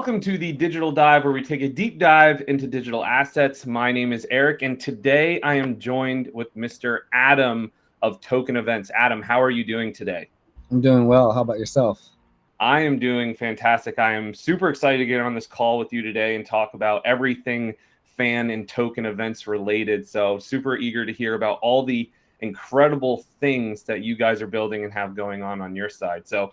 Welcome to the Digital Dive, where we take a deep dive into digital assets. My name is Eric, and today I am joined with Mr. Adam of Token Events. Adam, how are you doing today? I'm doing well. How about yourself? I am doing fantastic. I am super excited to get on this call with you today and talk about everything fan and token events related. So super eager to hear about all the incredible things that you guys are building and have going on your side. So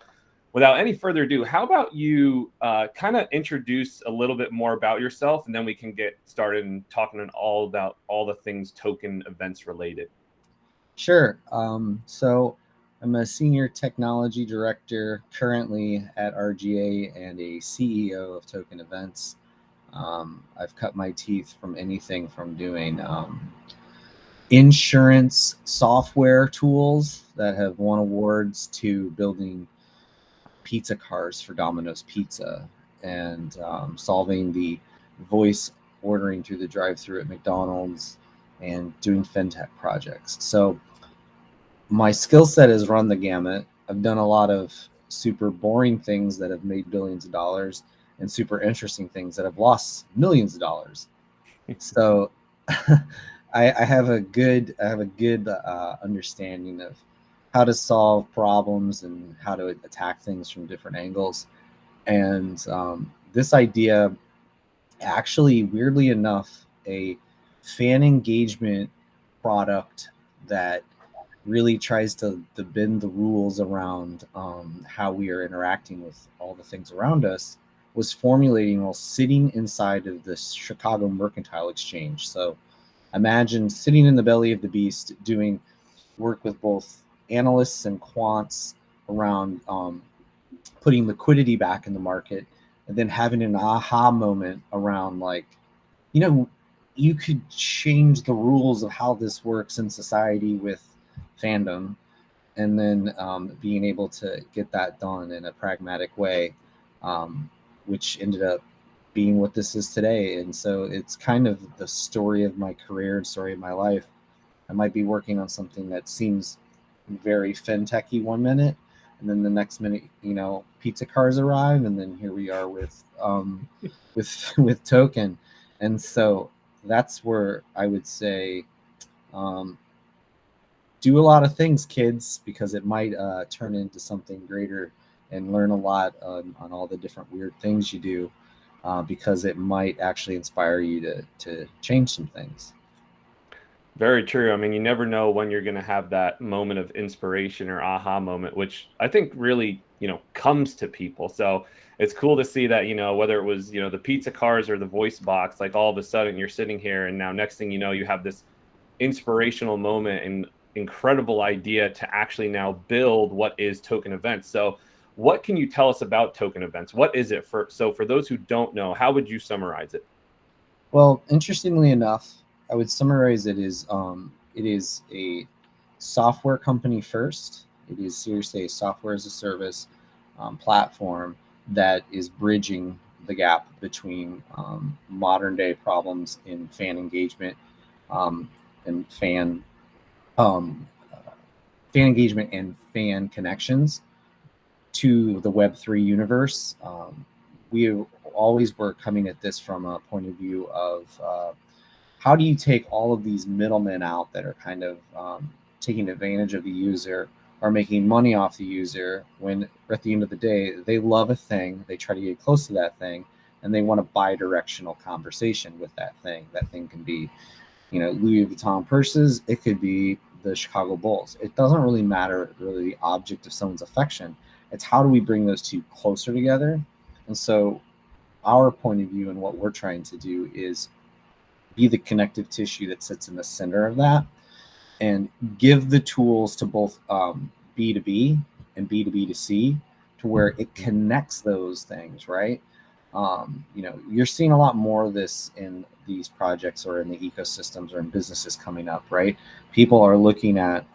without any further ado, how about you kind of introduce a little bit more about yourself, and then we can get started and talking all about all the things token events related. Sure. So I'm a senior technology director currently at RGA and a CEO of Token Events. I've cut my teeth from anything from doing insurance software tools that have won awards to building pizza cars for Domino's Pizza and solving the voice ordering through the drive-thru at McDonald's and doing fintech projects. So my skill set has run the gamut. I've done a lot of super boring things that have made billions of dollars and super interesting things that have lost millions of dollars. So I have a good understanding of how to solve problems and how to attack things from different angles. And this idea, actually, weirdly enough, a fan engagement product that really tries to bend the rules around how we are interacting with all the things around us, was formulating while sitting inside of the Chicago Mercantile Exchange. So imagine sitting in the belly of the beast doing work with both analysts and quants around putting liquidity back in the market, and then having an aha moment around, like, you could change the rules of how this works in society with fandom, and then being able to get that done in a pragmatic way, which ended up being what this is today. And so it's kind of the story of my career and story of my life. I might be working on something that seems very fintechy one minute, and then the next minute, pizza cars arrive, and then here we are with with Token. And so that's where I would say, do a lot of things, kids, because it might turn into something greater, and learn a lot on all the different weird things you do, because it might actually inspire you to change some things. Very true. I mean, you never know when you're going to have that moment of inspiration or aha moment, which I think really, comes to people. So it's cool to see that, whether it was, the pizza cars or the voice box, like all of a sudden you're sitting here and now next thing you know, you have this inspirational moment and incredible idea to actually now build what is Token Events. So what can you tell us about Token Events? What is it so for those who don't know, how would you summarize it? Well, interestingly enough, I would summarize it as it is a software company first. It is seriously a software as a service platform that is bridging the gap between modern day problems in fan engagement and um, fan engagement and fan connections to the Web3 universe. We always were coming at this from a point of view of how do you take all of these middlemen out that are kind of taking advantage of the user or making money off the user, when at the end of the day, they love a thing, they try to get close to that thing, and they want a bi-directional conversation with that thing. That thing can be, Louis Vuitton purses, it could be the Chicago Bulls. It doesn't really matter really the object of someone's affection. It's how do we bring those two closer together? And so our point of view and what we're trying to do is be the connective tissue that sits in the center of that, and give the tools to both B2B and B2B2C, to where it connects those things, right? You're seeing a lot more of this in these projects or in the ecosystems or in businesses coming up, right? People are looking at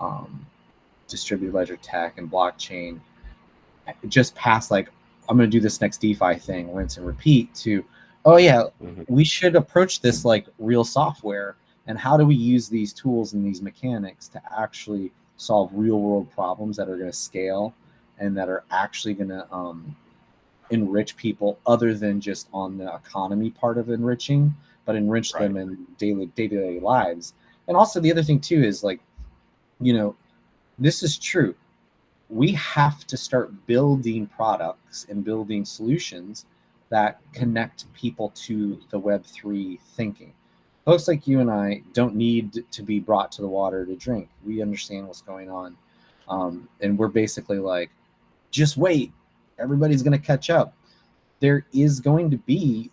distributed ledger tech and blockchain just past, like, I'm going to do this next DeFi thing, rinse and repeat, to, oh yeah, we should approach this like real software. And how do we use these tools and these mechanics to actually solve real world problems that are going to scale and that are actually going to enrich people other than just on the economy part of enriching, but enrich Right. them in day-to-day lives. And also the other thing too is like, this is true. We have to start building products and building solutions that connect people to the Web3 thinking. Folks like you and I don't need to be brought to the water to drink. We understand what's going on. And we're basically like, just wait, everybody's going to catch up. There is going to be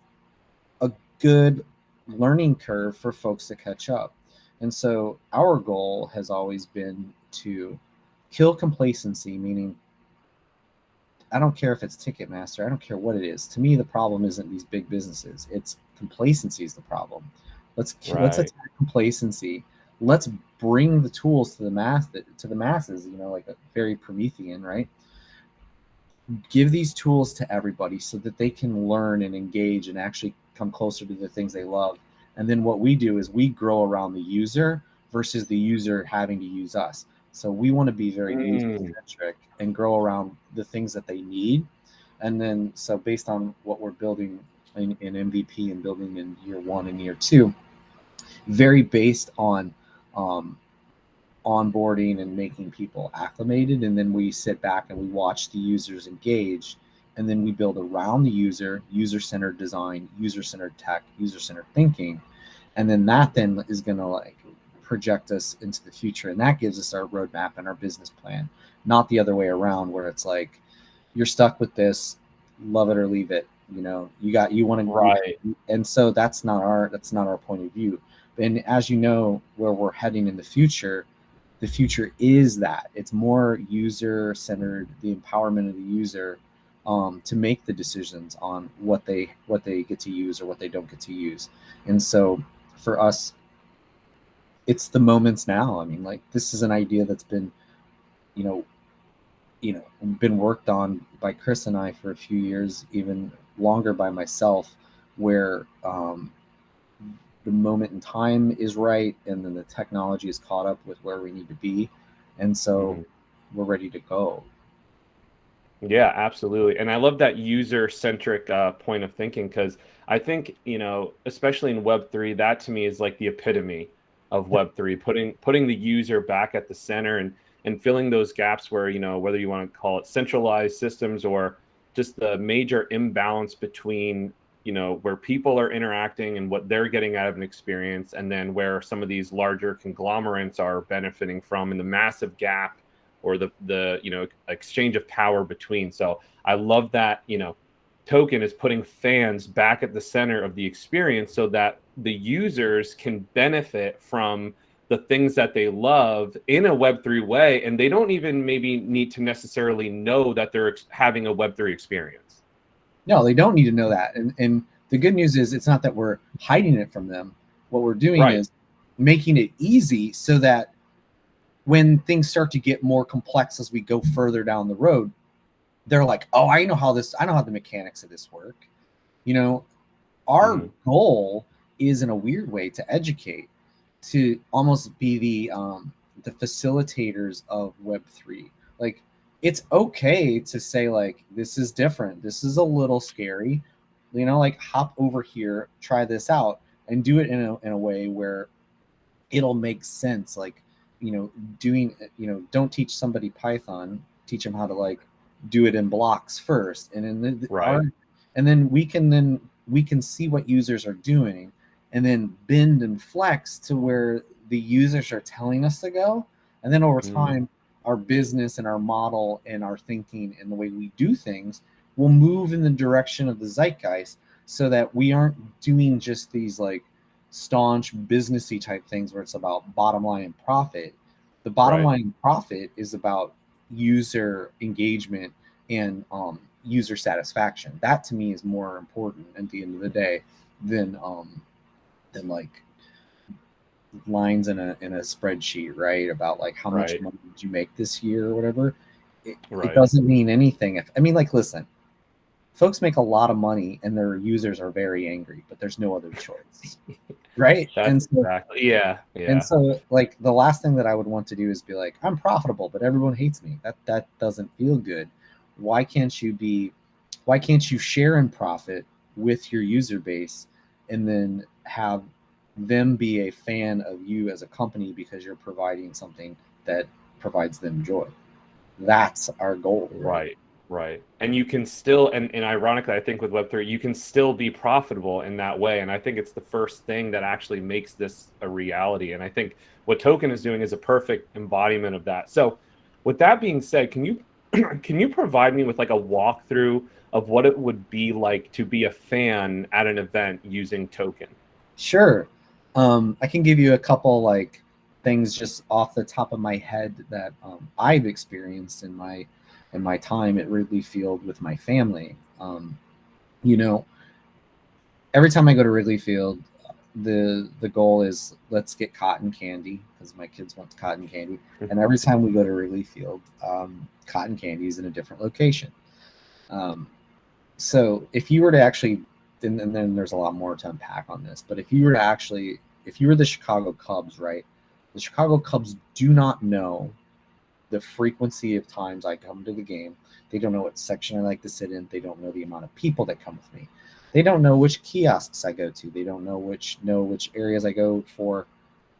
a good learning curve for folks to catch up. And so our goal has always been to kill complacency, meaning I don't care if it's Ticketmaster, I don't care what it is. To me, the problem isn't these big businesses. It's complacency is the problem. Let's Right. attack complacency. Let's bring the tools to the masses, like a very Promethean, right? Give these tools to everybody so that they can learn and engage and actually come closer to the things they love. And then what we do is we grow around the user versus the user having to use us. So we want to be very user centric and grow around the things that they need. And then, so based on what we're building in MVP and building in year 1 and year 2, very based on onboarding and making people acclimated, and then we sit back and we watch the users engage, and then we build around the user-centered design, user-centered tech, user-centered thinking, and then that then is going to like project us into the future, and that gives us our roadmap and our business plan, not the other way around where it's like you're stuck with this, love it or leave it. You want to, Right. and so that's not our point of view. And as you know, where we're heading in the future is that it's more user centered, the empowerment of the user to make the decisions on what they get to use or what they don't get to use. And so for us, it's the moments now. I mean, like, this is an idea that's been, been worked on by Chris and I for a few years, even longer by myself, where the moment in time is right, and then the technology is caught up with where we need to be, and so we're ready to go. Yeah, absolutely. And I love that user-centric point of thinking, because I think, especially in Web3, that to me is like the epitome of Web3, putting the user back at the center and filling those gaps where, whether you want to call it centralized systems or just the major imbalance between, where people are interacting and what they're getting out of an experience, and then where some of these larger conglomerates are benefiting from, and the massive gap or the exchange of power between. So I love that, Token is putting fans back at the center of the experience so that the users can benefit from the things that they love in a Web3 way, and they don't even maybe need to necessarily know that they're having a Web3 experience. No, they don't need to know that. And the good news is it's not that we're hiding it from them. What we're doing Right. is making it easy so that when things start to get more complex as we go further down the road, they're like, oh, I know how the mechanics of this work. Our goal is, in a weird way, to educate, to almost be the facilitators of Web3. Like, it's okay to say, like, this is different, this is a little scary, like, hop over here, try this out, and do it in a way where it'll make sense. Like, doing, don't teach somebody Python, teach them how to like do it in blocks first, and then and then we can see what users are doing, and then bend and flex to where the users are telling us to go, and then over time our business and our model and our thinking and the way we do things will move in the direction of the zeitgeist, so that we aren't doing just these like staunch businessy type things where it's about bottom line and profit. The bottom line profit is about user engagement and user satisfaction. That to me is more important at the end of the day than like lines in a spreadsheet, right? About like how much money did you make this year or whatever. It doesn't mean anything. Like, listen, folks make a lot of money and their users are very angry, but there's no other choice. Right? Exactly. Yeah. And so, like, the last thing that I would want to do is be like, I'm profitable, but everyone hates me. That doesn't feel good. Why can't you be Why can't you share in profit with your user base and then have them be a fan of you as a company because you're providing something that provides them joy? That's our goal. Right. And you can still, and ironically, I think with Web3, you can still be profitable in that way. And I think it's the first thing that actually makes this a reality. And I think what Token is doing is a perfect embodiment of that. So with that being said, can you can you provide me with like a walkthrough of what it would be like to be a fan at an event using Token? Sure. I can give you a couple like things just off the top of my head that I've experienced in my time at Wrigley Field with my family. You know, every time I go to Wrigley Field, the goal is let's get cotton candy because my kids want cotton candy. And every time we go to Wrigley Field, cotton candy is in a different location. Um, so if you were to actually, and then there's a lot more to unpack on this, but if you were to actually, if you were the Chicago Cubs, right? The Chicago Cubs do not know the frequency of times I come to the game. They don't know what section I like to sit in. They don't know the amount of people that come with me. They don't know which kiosks I go to. They don't know which areas I go for.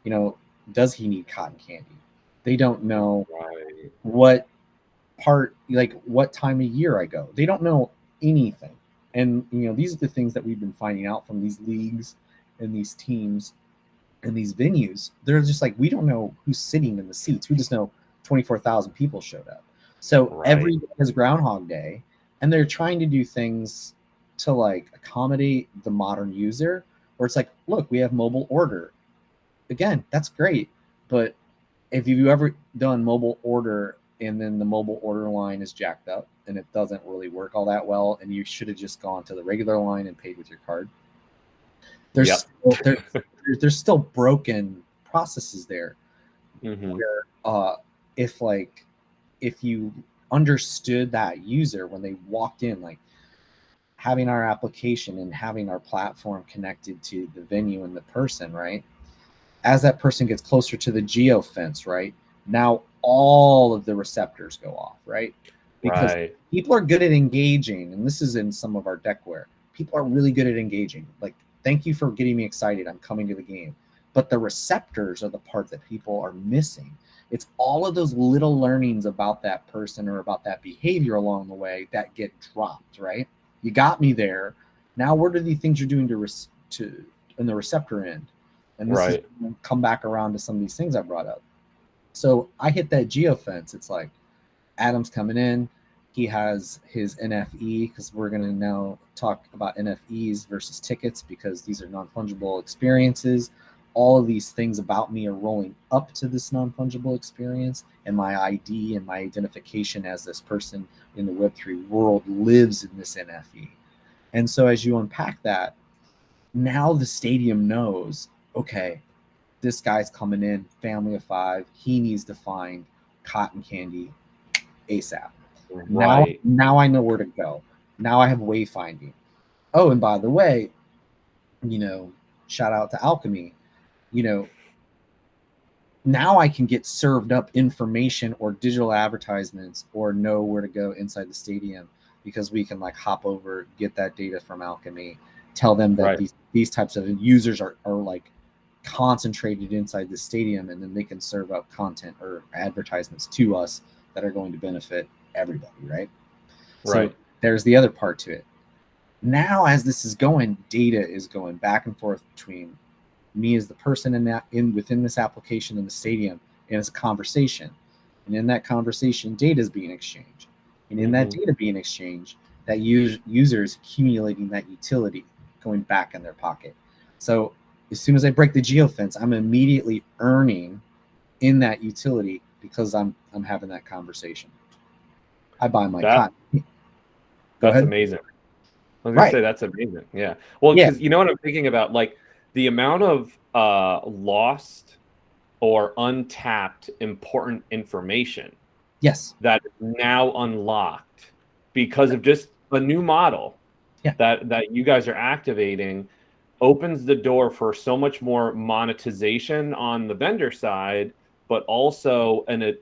You know, does he need cotton candy? They don't know Right. what part, like what time of year I go. They don't know anything. And you know, these are the things that we've been finding out from these leagues and these teams and these venues. They're just like, we don't know who's sitting in the seats. We just know 24,000 people showed up. So Right. every day is Groundhog Day, and they're trying to do things to like accommodate the modern user, where it's like, look, we have mobile order. Again, that's great, but if you've ever done mobile order and then the mobile order line is jacked up and it doesn't really work all that well, and you should have just gone to the regular line and paid with your card, there's Yep. there's still broken processes there. Mhm. Where if you understood that user when they walked in, like having our application and having our platform connected to the venue and the person, right? As that person gets closer to the geo fence, right? Now all of the receptors go off, right? Because Right. people are good at engaging, and this is in some of our deckware. People are really good at engaging. Like, thank you for getting me excited. I'm coming to the game. But the receptors are the part that people are missing. It's all of those little learnings about that person or about that behavior along the way that get dropped, right? You got me there. Now, what are the things you're doing to in the receptor end? And this is Right. come back around to some of these things I brought up. So I hit that geo fence. It's like Adam's coming in. He has his NFE, because we're going to now talk about NFEs versus tickets, because these are non-fungible experiences. All of these things about me are rolling up to this non-fungible experience, and my ID and my identification as this person in the Web3 world lives in this NFE. And so as you unpack that, now the stadium knows, okay, this guy's coming in, family of five. He needs to find cotton candy ASAP. Right. Now I know where to go. Now I have wayfinding. Oh, and by the way, you know, shout out to Alchemy. You know, now I can get served up information or digital advertisements or know where to go inside the stadium, because we can like hop over, get that data from Alchemy, tell them that Right. these types of users are like concentrated inside the stadium, and then they can serve up content or advertisements to us that are going to benefit everybody, right? So Right. there's the other part to it. Now, as this is going, data is going back and forth between me as the person in within this application in the stadium, and it's a conversation. And in that conversation, data is being exchanged. And in that data being exchanged, that user is accumulating that utility going back in their pocket. So as soon as I break the geofence, I'm immediately earning in that utility because I'm having that conversation. I buy my cotton. Go That's ahead. amazing. I was gonna Right. say that's amazing. Yeah. Well, Yeah. because you know what I'm thinking about, like the amount of lost or untapped important information Yes. that is now unlocked because of just a new model Yeah. that you guys are activating opens the door for so much more monetization on the vendor side, but also an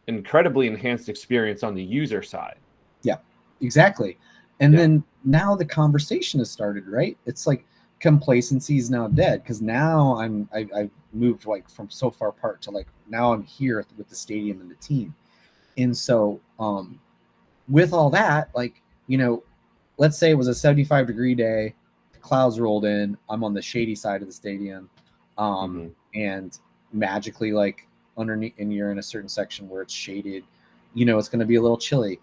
incredibly enhanced experience on the user side. Yeah. Exactly. And Yeah. then now the conversation has started, right? It's like complacency is now dead because now I've moved like from so far apart to like now I'm here with the stadium and the team. And so with all that, like, let's say it was a 75-degree day, the clouds rolled in, I'm on the shady side of the stadium, Hmm. and magically, like, underneath, and you're in a certain section where it's shaded, it's going to be a little chilly.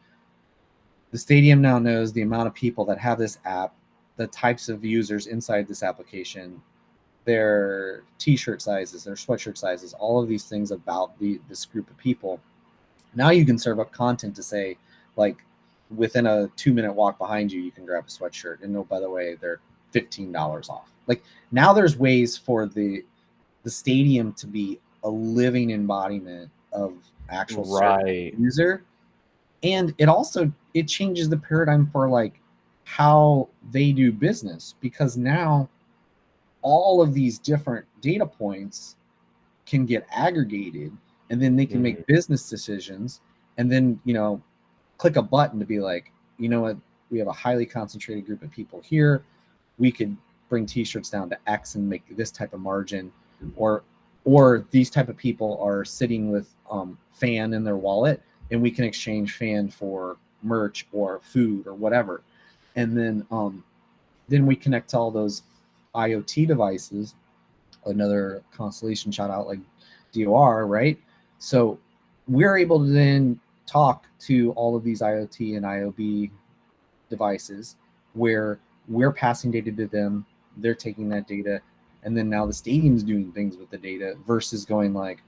The stadium now knows the amount of people that have this app, the types of users inside this application, their t-shirt sizes, their sweatshirt sizes, all of these things about this group of people. Now you can serve up content to say, like, within a 2-minute walk behind you, you can grab a sweatshirt, and oh, by the way, they're $15 off. Like, now there's ways for the stadium to be a living embodiment of actual service Right. user. And it changes the paradigm for like how they do business, because now all of these different data points can get aggregated, and then they can Hmm. make business decisions, and then click a button to be like, you know what, we have a highly concentrated group of people here, we could bring t-shirts down to X and make this type of margin, or these type of people are sitting with fan in their wallet, and we can exchange fan for merch or food or whatever. And then we connect to all those IoT devices, another constellation shout out, like DOR, right? So we're able to then talk to all of these IoT and IOB devices where we're passing data to them, they're taking that data, and then now the stadium's doing things with the data versus going like,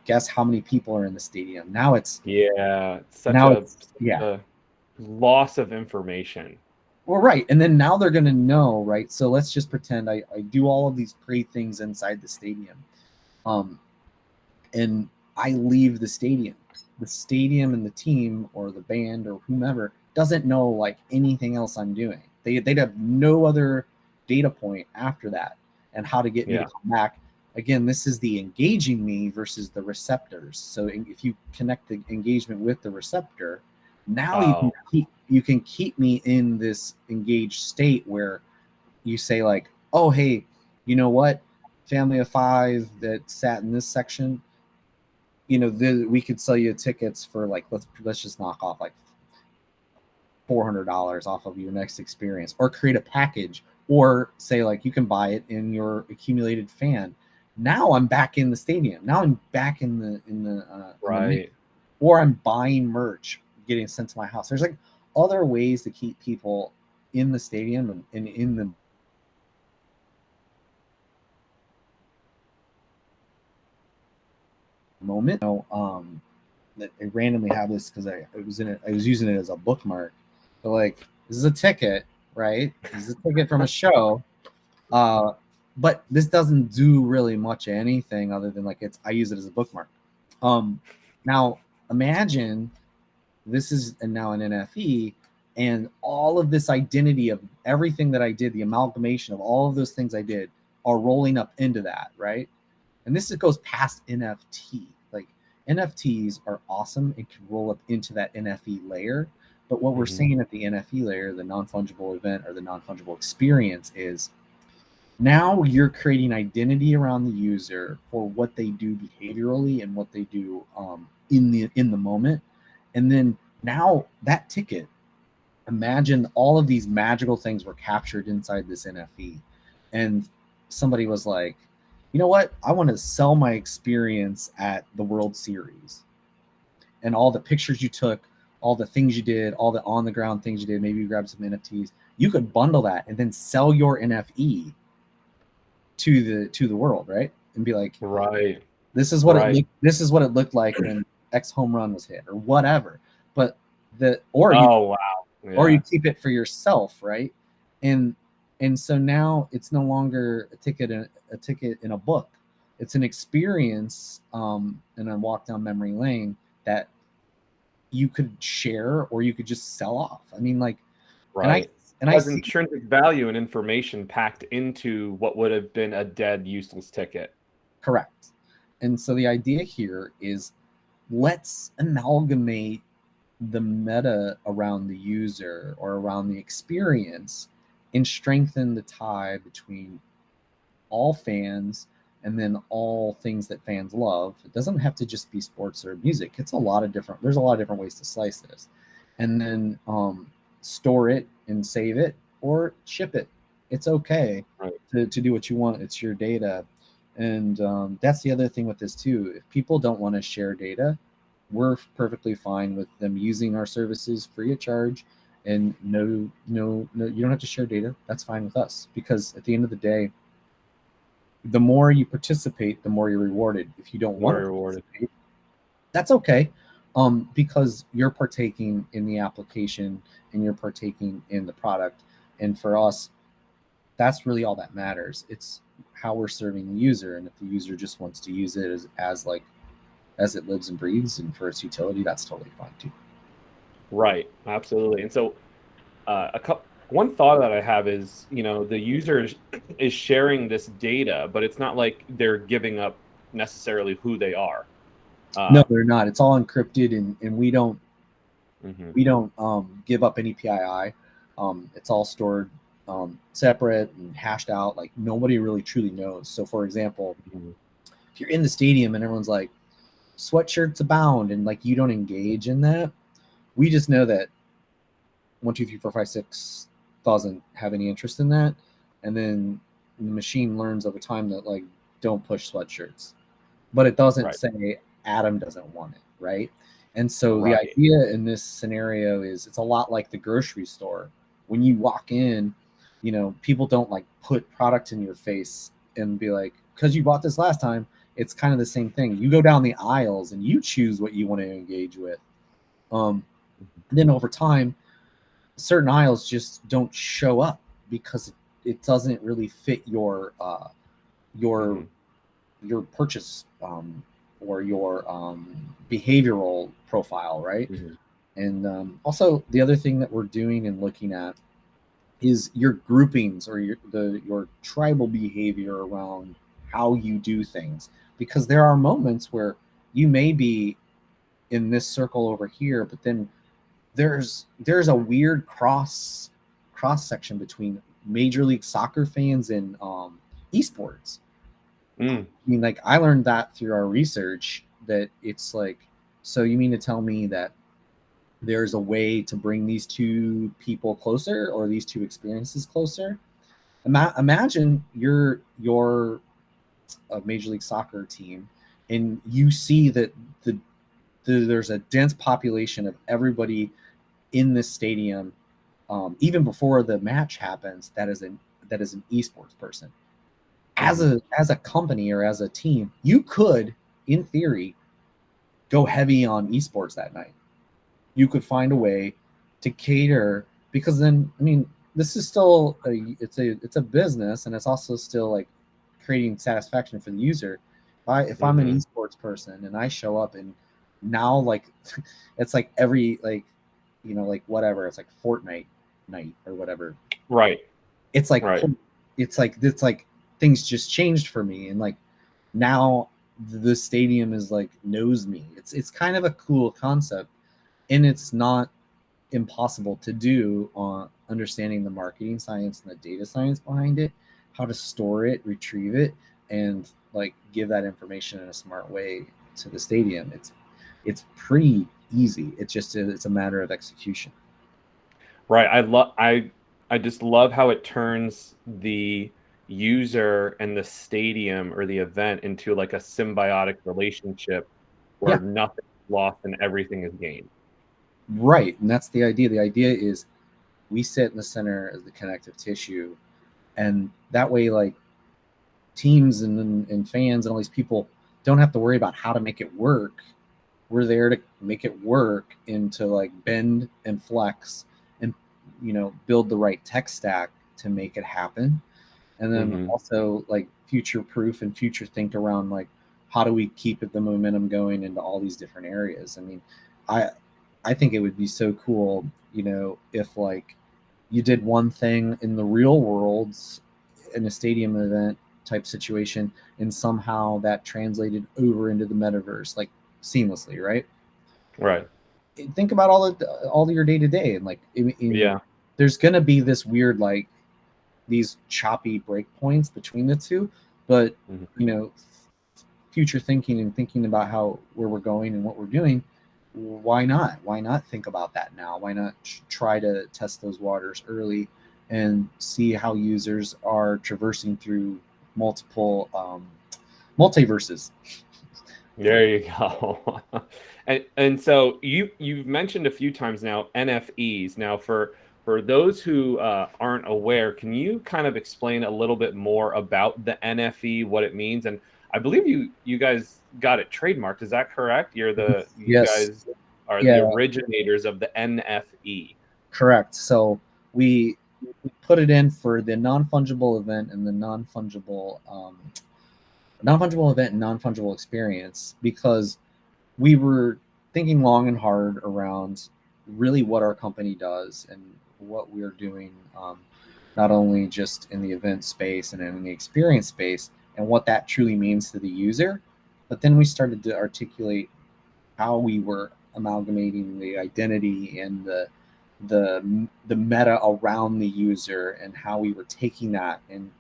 guess how many people are in the stadium. Now it's Yeah. It's such now a, it's such yeah. a loss of information. Well, right. And then now they're going to know, right? So let's just pretend I do all of these great things inside the stadium. Um, and I leave the stadium. The stadium and the team or the band or whomever doesn't know like anything else I'm doing. They'd have no other data point after that and how to get me to Yeah. come back. Again, this is the engaging me versus the receptors. So if you connect the engagement with the receptor, now Oh, you can keep me in this engaged state where you say like, oh hey, you know what, family of five that sat in this section, we could sell you tickets for like, let's just knock off like $400 off of your next experience, or create a package, or say like you can buy it in your accumulated fan. Now I'm back in the stadium. Now I'm back in the mix, right. or I'm buying merch, getting sent to my house. There's like other ways to keep people in the stadium and in the moment. I randomly have this because I was using it as a bookmark. But like, this is a ticket, right? This is a ticket from a show. Uh, but this doesn't do really much anything other than like I use it as a bookmark. Um, Now imagine this is now an NFE, and all of this identity of everything that I did, the amalgamation of all of those things I did, are rolling up into that, right? And this goes past NFT. Like, NFTs are awesome and can roll up into that NFE layer. But what we're Hmm. seeing at the NFE layer, the non-fungible event or the non-fungible experience, is now you're creating identity around the user for what they do behaviorally and what they do in the moment. And then now that ticket, imagine all of these magical things were captured inside this NFE. And somebody was like, you know what? I want to sell my experience at the World Series and all the pictures you took, all the things you did, all the on the ground things you did. Maybe you grabbed some NFTs. You could bundle that and then sell your NFE to the world, right? And be like, Right. This Right. this is what it looked like when X home run was hit or whatever. But the or you Oh, wow. or you Yeah. keep it for yourself, right? And and so now it's no longer a ticket in a book. It's an experience, and a walk down memory lane that you could share or you could just sell off. I mean, like, and I Right. and I Has see intrinsic value and information packed into what would have been a dead, useless ticket. correct. And so the idea here is let's amalgamate the meta around the user or around the experience and strengthen the tie between all fans and then all things that fans love. It doesn't have to just be sports or music. It's a lot of different, there's a lot of different ways to slice this. And then store it and save it or ship it. It's okay Right. to do what you want. It's your data. And that's the other thing with this too. If people don't want to share data, we're perfectly fine with them using our services free of charge. And no, you don't have to share data. That's fine with us, because at the end of the day, the more you participate, the more you're rewarded. If you don't want to participate, that's okay, because you're partaking in the application and you're partaking in the product. And for us, that's really all that matters. It's how we're serving the user, and if the user just wants to use it as it lives and breathes and for its utility, that's totally fine too. Right, absolutely. And so one thought that I have is, the user is sharing this data, but it's not like they're giving up necessarily who they are. No, they're not. It's all encrypted, and we don't Mhm. we don't give up any PII. It's all stored separate and hashed out. Like, nobody really truly knows. So, for example, Mhm. if you're in the stadium and everyone's like, sweatshirts abound, and like you don't engage in that, we just know that 1, 2, 3, 4, 5, 6 doesn't have any interest in that, and then the machine learns over time that, like, don't push sweatshirts, but it doesn't Right. say Adam doesn't want it, right? And so the Right. idea in this scenario is it's a lot like the grocery store. When you walk in, people don't like put product in your face and be like, because you bought this last time. It's kind of the same thing. You go down the aisles and you choose what you want to engage with. Then over time, certain aisles just don't show up because it doesn't really fit your Mhm. your purchase or your behavioral profile, right? Mhm. And also, the other thing that we're doing and looking at is your groupings or your tribal behavior around how you do things, because there are moments where you may be in this circle over here, but then there's a weird cross section between Major League Soccer fans and esports. Mm. I mean, like, I learned that through our research, that it's like, so you mean to tell me that there's a way to bring these two people closer, or these two experiences closer? Imagine you're a Major League Soccer team, and you see that there's a dense population of everybody in this stadium, even before the match happens, that is an esports person. Mhm. As a company or as a team, you could, in theory, go heavy on esports that night. You could find a way to cater, because then, I mean, this is still it's a business, and it's also still like creating satisfaction for the user. If I'm an Mhm. esports person and I show up, and now, like, it's like every, like, like, whatever, it's like Fortnite night or whatever. Right. It's like, Right. it's like things just changed for me, and like, now the stadium is like knows me. It's kind of a cool concept, and it's not impossible to do on understanding the marketing science and the data science behind it, how to store it, retrieve it, and like give that information in a smart way to the stadium. It's pretty easy. It's a matter of execution. Right. I just love how it turns the user and the stadium or the event into like a symbiotic relationship where Yeah, nothing's lost and everything is gained. right. And that's the idea. The idea is we sit in the center as the connective tissue, and that way, like, teams and fans and all these people don't have to worry about how to make it work. We're there to make it work and to like bend and flex and build the right tech stack to make it happen. And then Mhm. also, like, future proof and future think around, like, how do we keep the momentum going into all these different areas. I mean, i I think it would be so cool, if, like, you did one thing in the real world in a stadium event type situation, and somehow that translated over into the metaverse, like, seamlessly, right? Right. think about all of your day to day, and like Yeah. there's gonna be this weird like these choppy break points between the two, but Mhm. future thinking and thinking about how where we're going and what we're doing, why not? Why not think about that now? Why not try to test those waters early and see how users are traversing through multiple multiverses? There you go. And so you've mentioned a few times now NFEs. Now for those who aren't aware, can you kind of explain a little bit more about the NFE, what it means? And I believe you guys got it trademarked. Is that correct? You Yes. guys are the Yeah. originators of the NFE. Correct. So we put it in for the non-fungible event and the non-fungible event and non-fungible experience, because we were thinking long and hard around really what our company does and what we're doing, not only just in the event space and in the experience space, and what that truly means to the user, but then we started to articulate how we were amalgamating the identity and the meta around the user, and how we were taking that and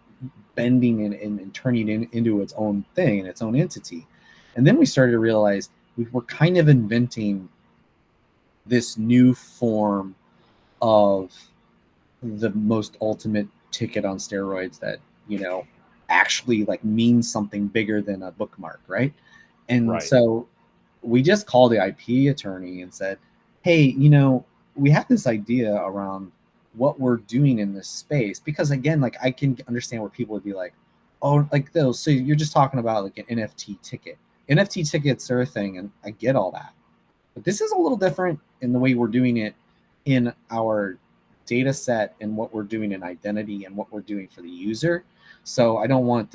bending it and turning it into its own thing, its own entity. And then we started to realize we were kind of inventing this new form of the most ultimate ticket on steroids that actually like means something bigger than a bookmark, right? And Right. so we just called the IP attorney and said, hey, we have this idea around what we're doing in this space. Because again, like I can understand where people would be like, oh, like those, so you're just talking about like an NFT ticket. NFT tickets are a thing, and I get all that. But this is a little different in the way we're doing it in our data set and what we're doing in identity and what we're doing for the user. So I don't want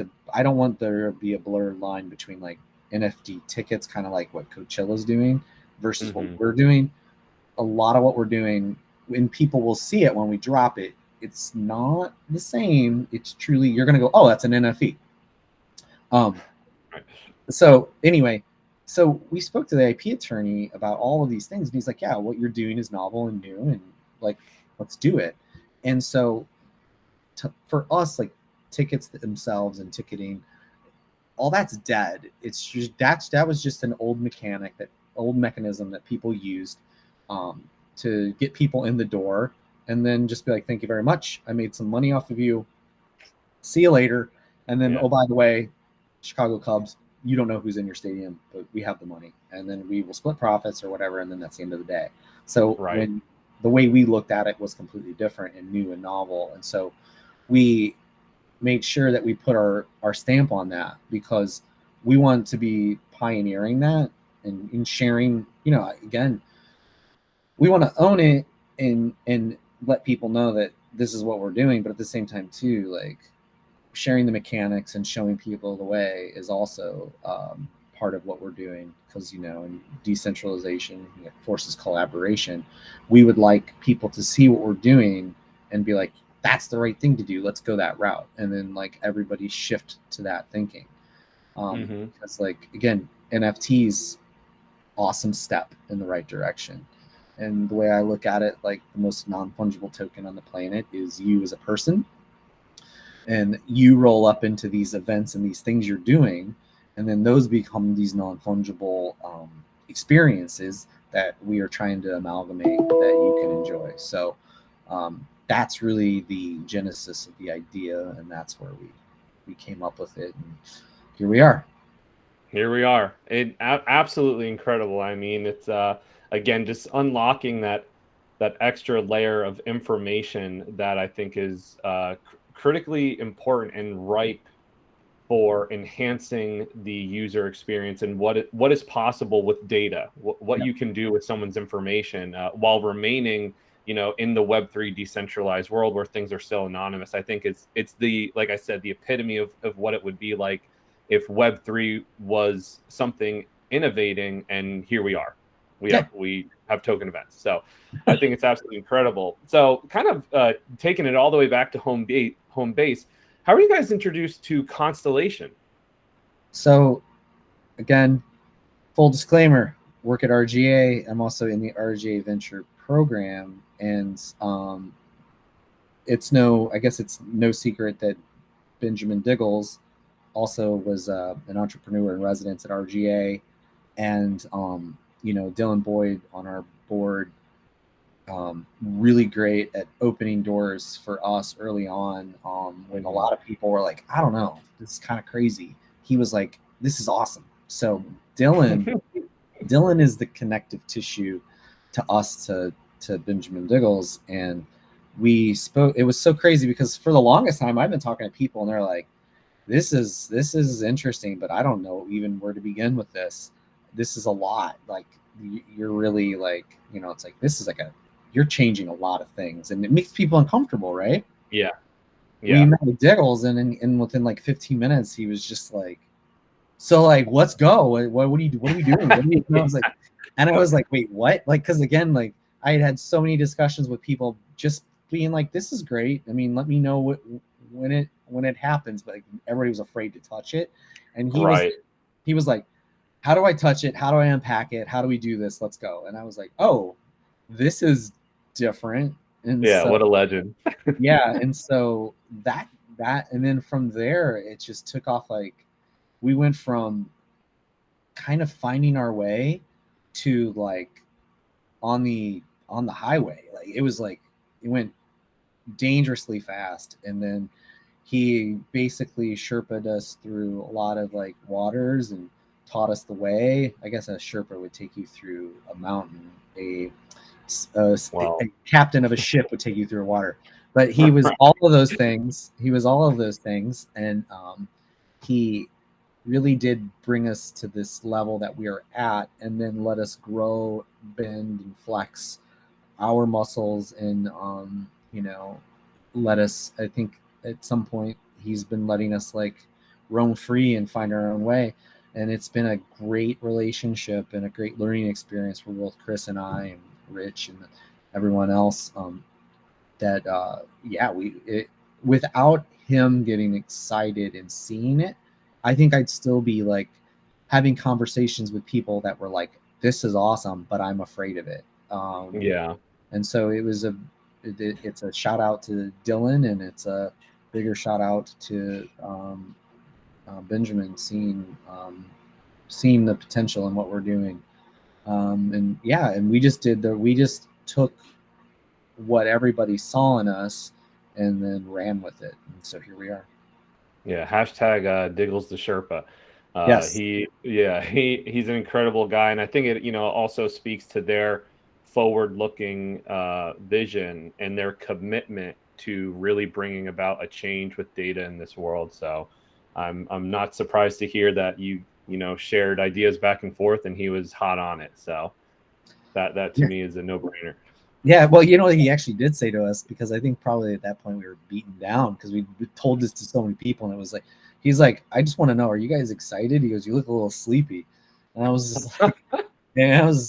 there to be a blurred line between like NFT tickets, kind of like what Coachella's doing, versus what Mhm. we're doing. A lot of what we're doing, and people will see it when we drop it, it's not the same. It's truly, you're going to go, oh, that's an NFE. Um, Right. so anyway, so we spoke to the IP attorney about all of these things, and he's like, yeah, what you're doing is novel and new, and like, let's do it. And so for us, like tickets themselves and ticketing, all that's dead. It's just that was just an old mechanism that people used to get people in the door, and then just be like, thank you very much, I made some money off of you, see you later. And then, Yeah. oh, by the way, Chicago Cubs, you don't know who's in your stadium, but we have the money, and then we will split profits or whatever, and then that's the end of the day. So Right. when the way we looked at it was completely different and new and novel, and so we made sure that we put our stamp on that, because we want to be pioneering that and sharing, again, we want to own it and let people know that this is what we're doing, but at the same time too, like sharing the mechanics and showing people the way is also part of what we're doing, because in decentralization forces collaboration. We would like people to see what we're doing and be like, that's the right thing to do, let's go that route, and then like everybody shift to that thinking. Mhm. Because like again, NFTs, awesome step in the right direction. And the way I look at it, like the most non-fungible token on the planet is you as a person, and you roll up into these events and these things you're doing, and then those become these non-fungible experiences that we are trying to amalgamate that you can enjoy. So that's really the genesis of the idea, and that's where we came up with it, and here we are. Here we are. Absolutely incredible. I mean, it's again just unlocking that extra layer of information that I think is critically important and ripe for enhancing the user experience and what is possible with data, what Yeah. you can do with someone's information while remaining, in the Web3 decentralized world where things are still anonymous. I think it's the, like I said, the epitome of what it would be like if Web3 was something innovating, and here we are. Yeah. We have token events. So I think it's absolutely incredible. So kind of taking it all the way back to home base. How are you guys introduced to Constellation? So again, full disclaimer, work at RGA. I'm also in the RGA Venture program, and I guess it's no secret that Benjamin Diggles also was an entrepreneur in residence at RGA, and Dylan Boyd on our board, really great at opening doors for us early on, when a lot of people were like, I don't know, this is kind of crazy. He was like, this is awesome. So Dylan is the connective tissue to us, to Benjamin Diggles. And we spoke. It was so crazy because for the longest time I've been talking to people and they're like, this is interesting, but I don't know even where to begin with this. This is a lot. Like, you're really like, it's like, this is like you're changing a lot of things, and it makes people uncomfortable, right? Yeah. We met with Diggles, and within like 15 minutes he was just like, so like, let's go. What are we doing? I was like, and I was like, wait, what? Like, because again, like, I had so many discussions with people just being like, this is great. I mean, let me know when it happens, but like, everybody was afraid to touch it. And he was like, how do I touch it? How do I unpack it? How do we do this? Let's go. And I was like, oh, this is different. And so, what a legend. Yeah. And so that, and then from there, it just took off. Like, we went from kind of finding our way to like on the highway. Like, it was like, it went dangerously fast. And then he basically Sherpa'd us through a lot of like waters and taught us the way. I guess a Sherpa would take you through a mountain. A captain of a ship would take you through water. But he was all of those things. And he really did bring us to this level that we are at, and then let us grow, bend, and flex our muscles, and let us, I think at some point he's been letting us like roam free and find our own way. And it's been a great relationship and a great learning experience for both Chris and I and Rich and everyone else. Without him getting excited and seeing it, I think I'd still be like having conversations with people that were like, this is awesome, but I'm afraid of it. And so it's a shout out to Dylan, and it's a bigger shout out to Benjamin, seeing the potential in what we're doing. And we just took what everybody saw in us and then ran with it. And so here we are. Yeah. Hashtag Diggles the Sherpa. Yes. He's an incredible guy. And I think it, also speaks to their forward-looking vision and their commitment to really bringing about a change with data in this world. So I'm not surprised to hear that you shared ideas back and forth, and he was hot on it. So that to me is a no-brainer. Yeah, well, he actually did say to us, because I think probably at that point we were beaten down because we told this to so many people, and it was like, he's like, I just want to know, are you guys excited? He goes, you look a little sleepy. And I was just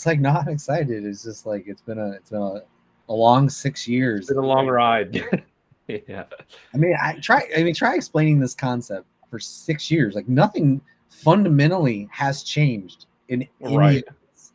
like, no, I'm excited. It's just like, it's been a long 6 years. It's been a long ride. Yeah. Try explaining this concept for 6 years. Like, nothing fundamentally has changed in any of this.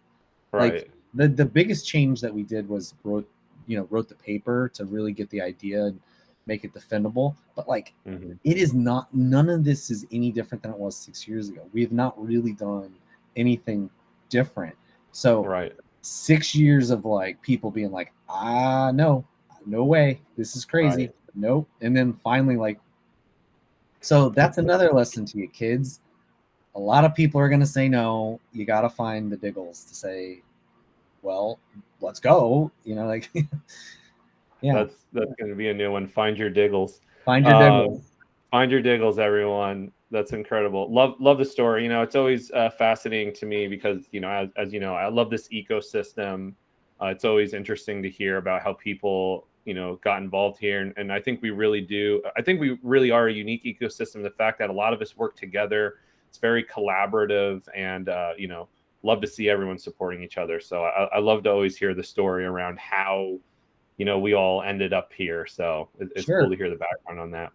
Like, the biggest change that we did was wrote the paper to really get the idea and make it defendable. But like, it is not, none of this is any different than it was 6 years ago. We have not really done anything different. So 6 years of like people being like, no way, this is crazy. Nope. And then finally, like, so that's another lesson to you kids. A lot of people are going to say no. You got to find the Diggles to say, well, let's go. Like, yeah. That's going to be a new one. Find your Diggles. Find your Diggles. Find your Diggles, everyone. That's incredible. Love the story. It's always fascinating to me because, as you know, I love this ecosystem. It's always interesting to hear about how people, got involved here. And I think we really do. I think we really are a unique ecosystem. The fact that a lot of us work together, it's very collaborative, and, love to see everyone supporting each other. So I love to always hear the story around how, we all ended up here. So it's cool to hear the background on that.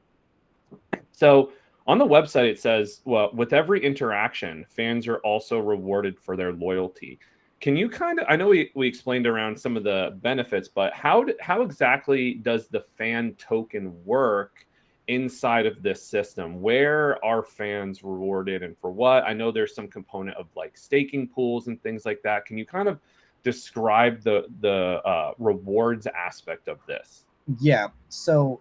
So on the website, it says, well, with every interaction, fans are also rewarded for their loyalty. Can you kind of, I know we explained around some of the benefits, but how exactly does the fan token work inside of this system? Where are fans rewarded and for what? I know there's some component of like staking pools and things like that. Can you kind of describe the rewards aspect of this? Yeah. So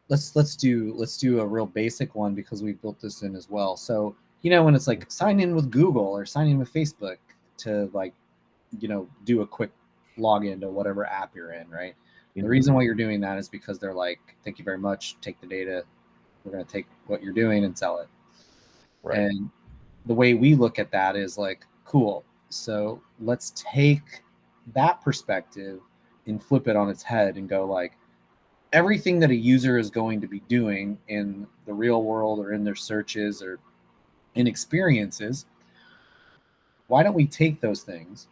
let's do a real basic one because we built this in as well. So when it's like sign in with Google or sign in with Facebook to like do a quick login to whatever app you're in, right? The reason why you're doing that is because they're like, thank you very much, take the data, we're going to take what you're doing and sell it. Right. And the way we look at that is like, cool, so let's take that perspective and flip it on its head and go like, everything that a user is going to be doing in the real world or in their searches or in experiences, why don't we take those things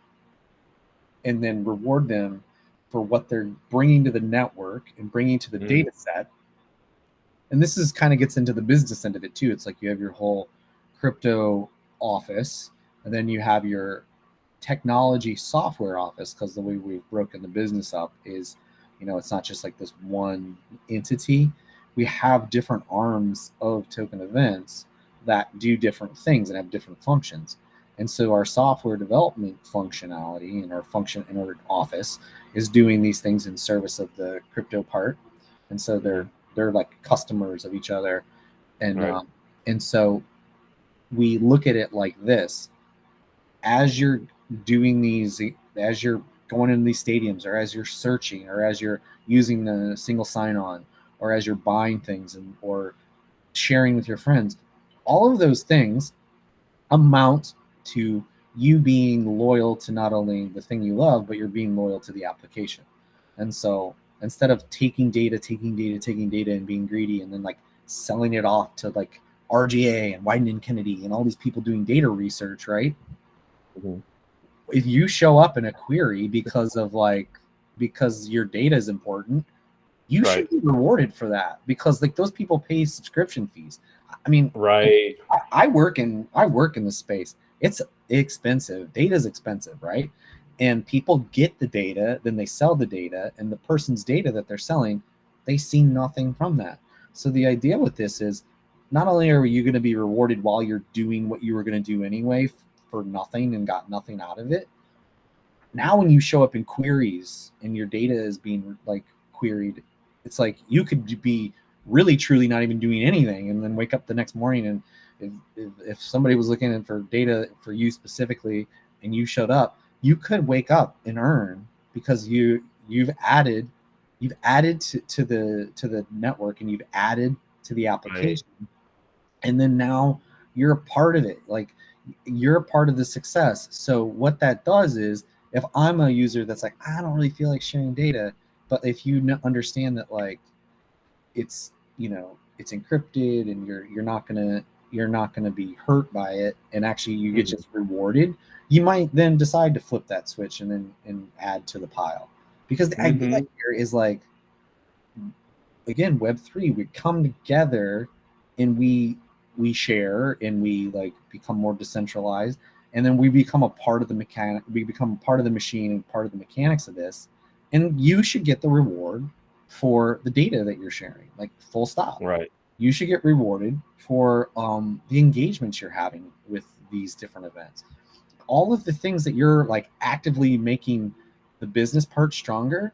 and then reward them for what they're bringing to the network and bringing to the data set? And this is kind of gets into the business end of it too. It's like you have your whole crypto office, and then you have your technology software office, because the way we've broken the business up is, it's not just like this one entity. We have different arms of Token Events that do different things and have different functions. And so our software development functionality and our function in our office is doing these things in service of the crypto part. And so they're like customers of each other. And Right. And so we look at it like this: as you're doing these, as you're going into these stadiums, or as you're searching, or as you're using the single sign-on, or as you're buying things or sharing with your friends, all of those things amount to you being loyal to not only the thing you love, but you're being loyal to the application. And so instead of taking data and being greedy and then like selling it off to like RGA and Wieden+Kennedy and all these people doing data research, right? Mm-hmm. If you show up in a query because your data is important, you Right. should be rewarded for that, because like those people pay subscription fees. I mean, Right. I work in the space. It's expensive. Data is expensive, right? And people get the data, then they sell the data, and the person's data that they're selling, they see nothing from that. So the idea with this is, not only are you going to be rewarded while you're doing what you were going to do anyway for nothing and got nothing out of it, now when you show up in queries and your data is being like queried, it's like you could be really truly not even doing anything and then wake up the next morning, and if somebody was looking for data for you specifically and you showed up, you could wake up and earn because you've added to the network, and you've added to the application. Right. And then now you're a part of it. Like, you're a part of the success. So what that does is, if I'm a user that's like, I don't really feel like sharing data, but if you understand that like it's it's encrypted and you're not gonna be hurt by it, and actually you get just rewarded, you might then decide to flip that switch and add to the pile. Because the idea here is like, again, Web3, we come together and we share and we like become more decentralized, and then we become a part of the mechanic, we become part of the machine and part of the mechanics of this, and you should get the reward for the data that you're sharing, like full stop. Right. You should get rewarded for the engagements you're having with these different events. All of the things that you're like actively making the business part stronger,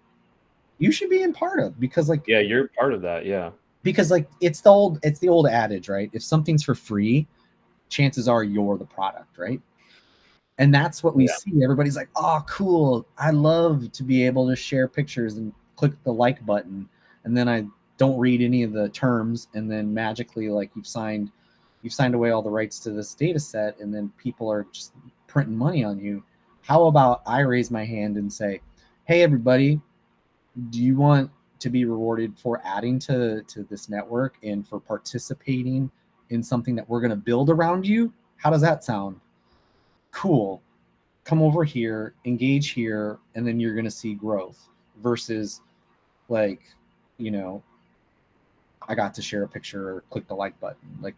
you should be in part of, because like, yeah, you're part of that. Yeah. Because like it's the old adage, right? If something's for free, chances are you're the product, right? And that's what we see. Everybody's like, oh, cool. I love to be able to share pictures and click the like button. And then I don't read any of the terms. And then magically, like, you've signed away all the rights to this data set. And then people are just printing money on you. How about I raise my hand and say, hey, everybody, do you want to be rewarded for adding to this network and for participating in something that we're going to build around you? How does that sound? Cool. Come over here, engage here, and then you're going to see growth, versus like, I got to share a picture or click the like button, like,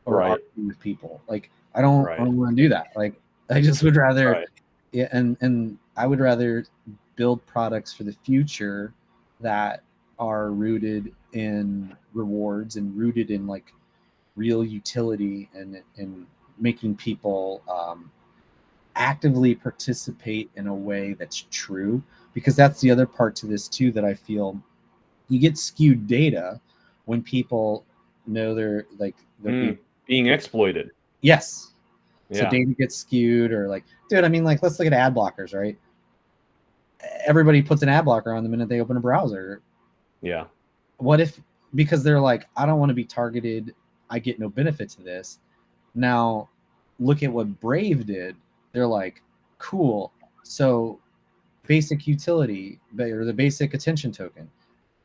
or argue with people. Like, I don't want to do that. Like, I just would rather, Right. yeah, and I would rather build products for the future that are rooted in rewards and rooted in like real utility and making people actively participate in a way that's true, because that's the other part to this too that I feel you get skewed data when people know they're being, Being exploited. yes, so Yeah. data gets skewed, or like, dude, I mean, like, let's look at ad blockers, right? Everybody puts an ad blocker on the minute they open a browser. Yeah. What if, because they're like, I don't want to be targeted, I get no benefit to this. Now look at what Brave did. They're like, cool, so basic utility, or the basic attention token,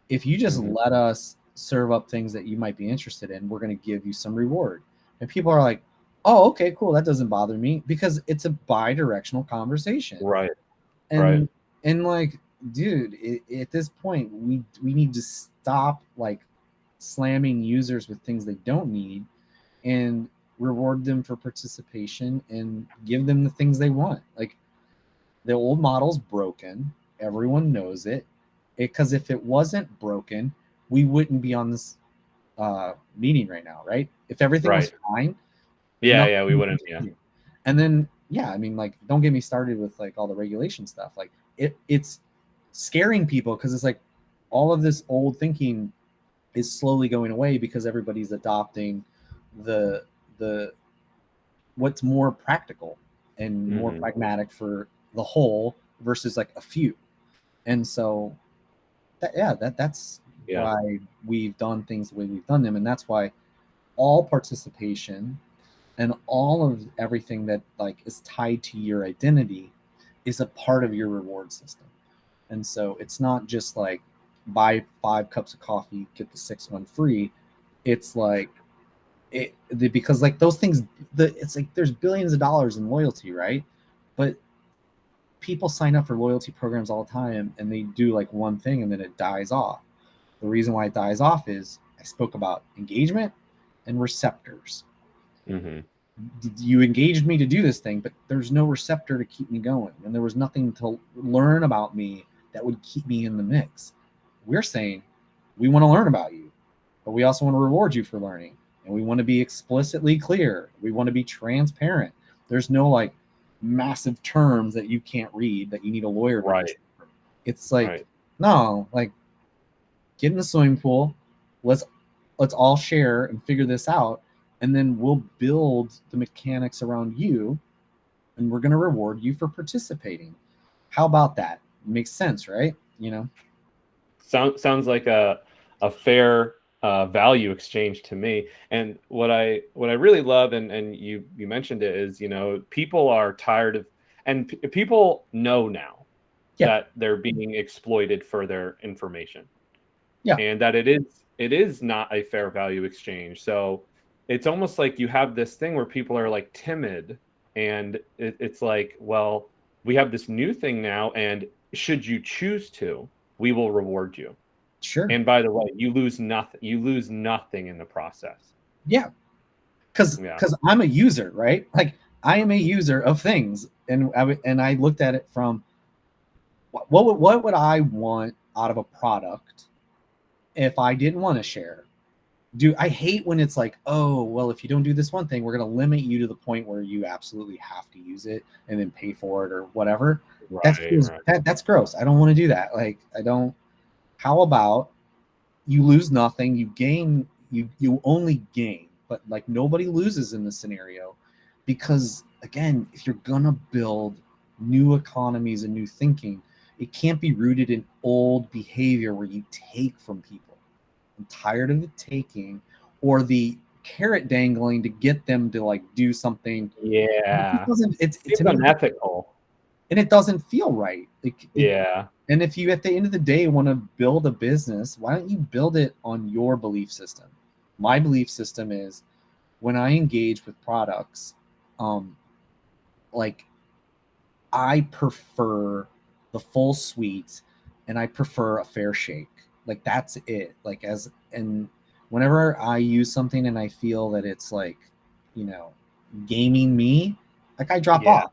if you just Mhm. let us serve up things that you might be interested in, we're going to give you some reward. And people are like, oh, okay, cool, that doesn't bother me, because it's a bi-directional conversation. Right. Right. And like, dude, at this point we need to stop like slamming users with things they don't need, and reward them for participation and give them the things they want. Like, the old model's broken, everyone knows it, because if it wasn't broken, we wouldn't be on this meeting right now, right? If everything was Right. fine, Yeah. nothing Yeah. We would wouldn't. Yeah. continue. And then, yeah, I mean, like, don't get me started with like all the regulation stuff. Like, it's scaring people, because it's like all of this old thinking is slowly going away because everybody's adopting the the what's more practical and more Hmm. pragmatic for the whole versus like a few. And so that's Yeah. why we've done things the way we've done them, and that's why all participation and all of everything that like is tied to your identity is a part of your reward system. And so it's not just like buy 5 cups of coffee, get the sixth one free. It's like because like those things, it's like there's billions of dollars in loyalty, right? But people sign up for loyalty programs all the time and they do like one thing and then it dies off. The reason why it dies off is I spoke about engagement and receptors. Hmm. You engaged me to do this thing, but there's no receptor to keep me going, and there was nothing to learn about me that would keep me in the mix. We're saying we want to learn about you, but we also want to reward you for learning, and we want to be explicitly clear. We want to be transparent. There's no like massive terms that you can't read that you need a lawyer to Right. interpret. It's like, Right. no, like, get in the swimming pool. Let's let's all share and figure this out, and then we'll build the mechanics around you, and we're going to reward you for participating. How about that? Makes sense, right? You know? Sounds like a fair value exchange to me. And what I really love, and you mentioned it, is people are tired of, and people know now Yeah. that they're being exploited for their information, Yeah. and that it is not a fair value exchange. So it's almost like you have this thing where people are like timid, and it's like, well, we have this new thing now, and should you choose to, we will reward you. Sure. And by the way, you lose nothing. You lose nothing in the process. Yeah. Cuz Yeah. cuz I'm a user, right? Like, I am a user of things, and I looked at it from what would I want out of a product if I didn't want to share? Do I hate when it's like, oh, well, if you don't do this one thing, we're going to limit you to the point where you absolutely have to use it and then pay for it or whatever. Right. Right. That's gross. I don't want to do that. Like, I don't. How about you lose nothing, you gain, you only gain, but like nobody loses in this scenario, because again, if you're gonna build new economies and new thinking, it can't be rooted in old behavior where you take from people. I'm tired of the taking, or the carrot dangling to get them to like do something. It Yeah. doesn't. It's Seems to me, unethical. and it doesn't feel right. Yeah. And if you, at the end of the day, want to build a business, why don't you build it on your belief system? My belief system is, when I engage with products, um, like, I prefer the full suite, and I prefer a fair shake. Like, that's it. Like, and whenever I use something and I feel that it's like, you know, gaming me, Like I drop Yeah. off,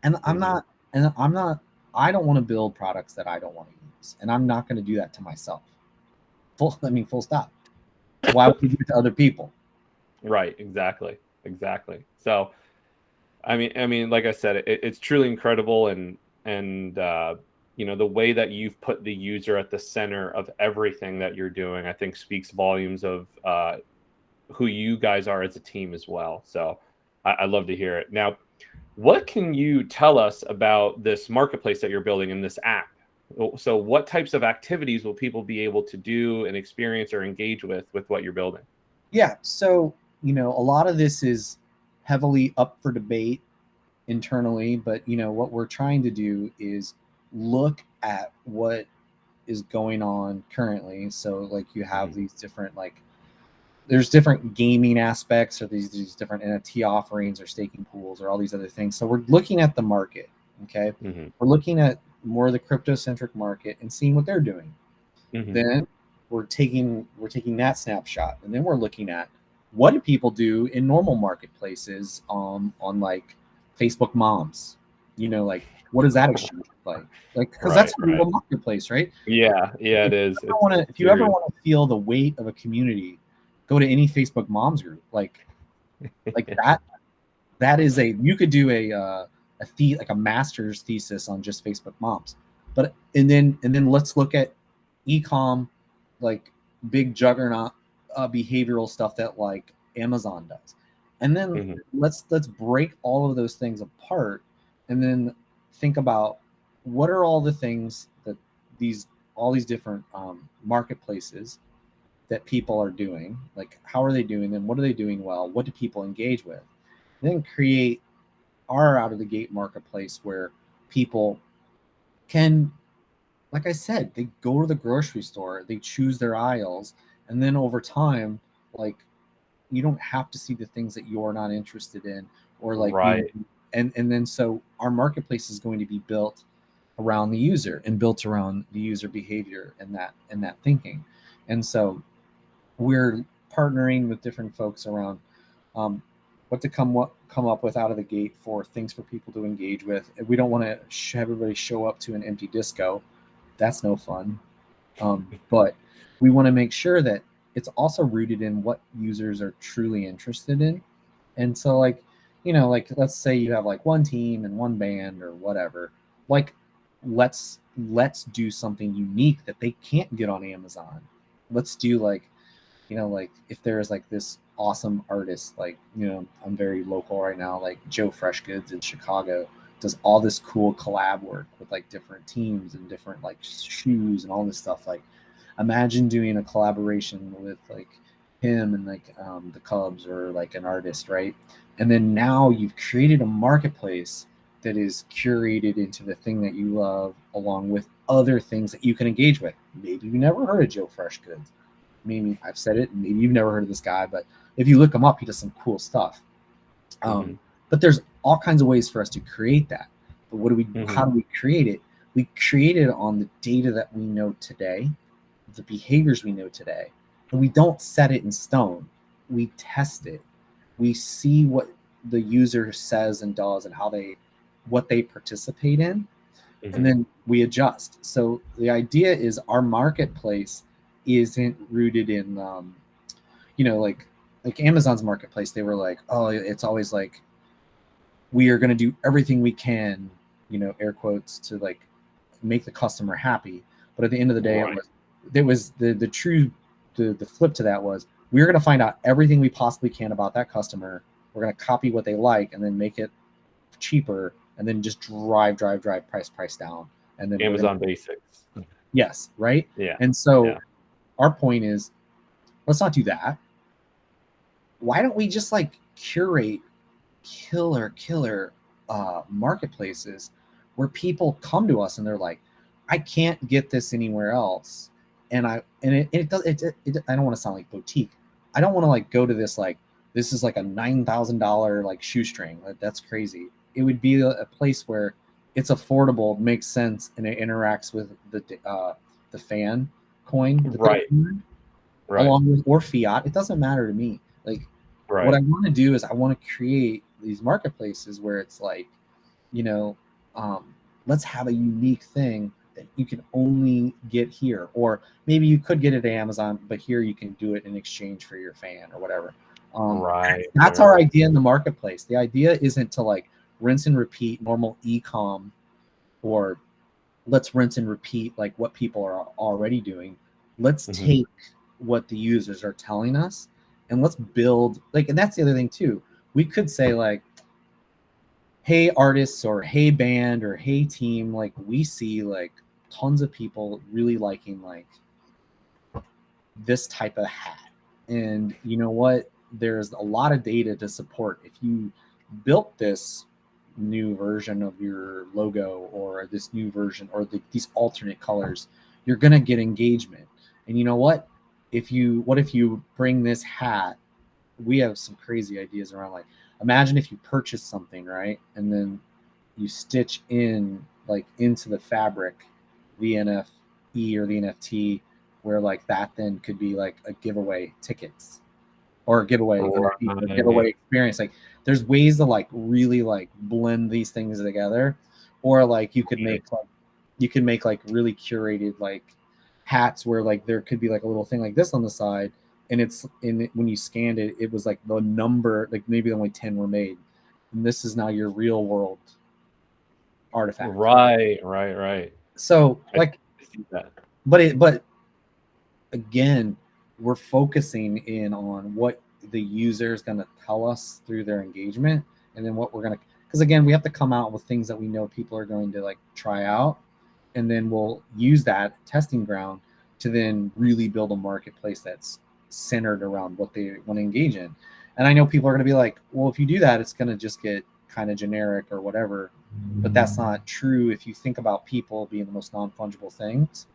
and I'm Mhm. not, and I'm not. I don't want to build products that I don't want to use, and I'm not going to do that to myself. Full stop. Why would we do it to other people? Right. Exactly. Exactly. So, like I said, it's truly incredible, and the way that you've put the user at the center of everything that you're doing, I think speaks volumes of who you guys are as a team as well. So, I love to hear it. Now, what can you tell us about this marketplace that you're building in this app? So, what types of activities will people be able to do and experience or engage with what you're building? Yeah. So a lot of this is heavily up for debate internally, but what we're trying to do is look at what is going on currently. So like you have Mhm. these different like there's different gaming aspects or these different NFT offerings or staking pools or all these other things. So we're looking at the market. Okay. Mhm. We're looking at more of the crypto centric market and seeing what they're doing. Mhm. Then we're taking that snapshot, and then we're looking at what do people do in normal marketplaces on like Facebook Moms. Like what does that exchange look like? Like because that's Right. a Right. real marketplace, right? Yeah. Yeah. It is. It's If you ever serious. want to feel the weight of a community, go to any Facebook Moms group. Like that is you could do like a master's thesis on just Facebook Moms. But and then let's look at ecom, like big juggernaut behavioral stuff that like Amazon does. And then Mhm. let's break all of those things apart and then think about what are all the things that these all these different marketplaces that people are doing, like how are they doing them, what are they doing well, what do people engage with, then create our out of the gate marketplace where people can, like I said, they go to the grocery store, they choose their aisles, and then over time, like you don't have to see the things that you're not interested in, or like Right. and then so our marketplace is going to be built around the user and built around the user behavior and that thinking. And so we're partnering with different folks around um, what come up with out of the gate for things for people to engage with. We don't want to have everybody show up to an empty disco. That's no fun. But we want to make sure that it's also rooted in what users are truly interested in. And so, like let's say you have like one team and one band or whatever. Like, let's do something unique that they can't get on Amazon. Let's do like if there is like this awesome artist, like I'm very local right now, like Joe Freshgoods in Chicago does all this cool collab work with like different teams and different like shoes and all this stuff. Like imagine doing a collaboration with like him and like the Cubs or like an artist, right? And then now you've created a marketplace that is curated into the thing that you love along with other things that you can engage with. Maybe you never heard of Joe Freshgoods, maybe I've said it, maybe you've never heard of this guy, but if you look him up, he does some cool stuff. Mhm. But there's all kinds of ways for us to create that. But how Mhm. do we create it? We create it on the data that we know today, the behaviors we know today, and we don't set it in stone. We test it. We see what the user says and does and what they participate in, and Mhm. then we adjust. So the idea is our marketplace isn't rooted in like Amazon's marketplace. They were like, oh, it's always like we are going to do everything we can, air quotes, to like make the customer happy. But at the end of the day, Right. it was the true the flip to that was we're going to find out everything we possibly can about that customer. We're going to copy what they like and then make it cheaper and then just drive price down, and then we're going to Amazon Basics. yes, right. Yeah. And so Yeah. our point is, let's not do that. Why don't we just like curate killer marketplaces where people come to us and they're like, I can't get this anywhere else, and it does it I don't want to sound like boutique. I don't want to like go to this like this is like a $9,000 like shoestring. That's crazy. It would be a place where it's affordable, makes sense, and it interacts with the fan coin that they're Right. doing, Right. along with or fiat. It doesn't matter to me. Like what I Right. want to do is I want to create these marketplaces where it's like, you know, let's have a unique thing that you can only get here, or maybe you could get it at Amazon, but here you can do it in exchange for your fan or whatever. Right. That's our idea in the marketplace. The idea isn't to like rinse and repeat normal e-com, or let's rinse and repeat like what people are already doing. Let's take what the users are telling us and let's build like, and that's the other thing too. We could say like, hey artists, or hey band, or hey team, like we see like tons of people really liking like this type of hat. And you know what? There's a lot of data to support if you built this new version of your logo or this new version or these alternate colors, you're going to get engagement. And you know what? If you bring this hat, we have some crazy ideas around like, imagine if you purchase something, right? And then you stitch in like into the fabric, the NFE or the NFT, where like that then could be like a giveaway tickets or a giveaway, a giveaway experience. Like there's ways to like really like blend these things together, or like you could make like really curated like hats where like there could be like a little thing like this on the side, and it's in when you scanned it, it was like the number, like maybe only 10 were made, and this is now your real world artifact. Right. So like, but again, we're focusing in on what the user is going to tell us through their engagement, and then what we're going to, because again, we have to come out with things that we know people are going to like try out, and then we'll use that testing ground to then really build a marketplace that's centered around what they want to engage in. And I know people are going to be like, well, if you do that, it's going to just get kind of generic or whatever. But that's not true. If you think about people being the most non-fungible things,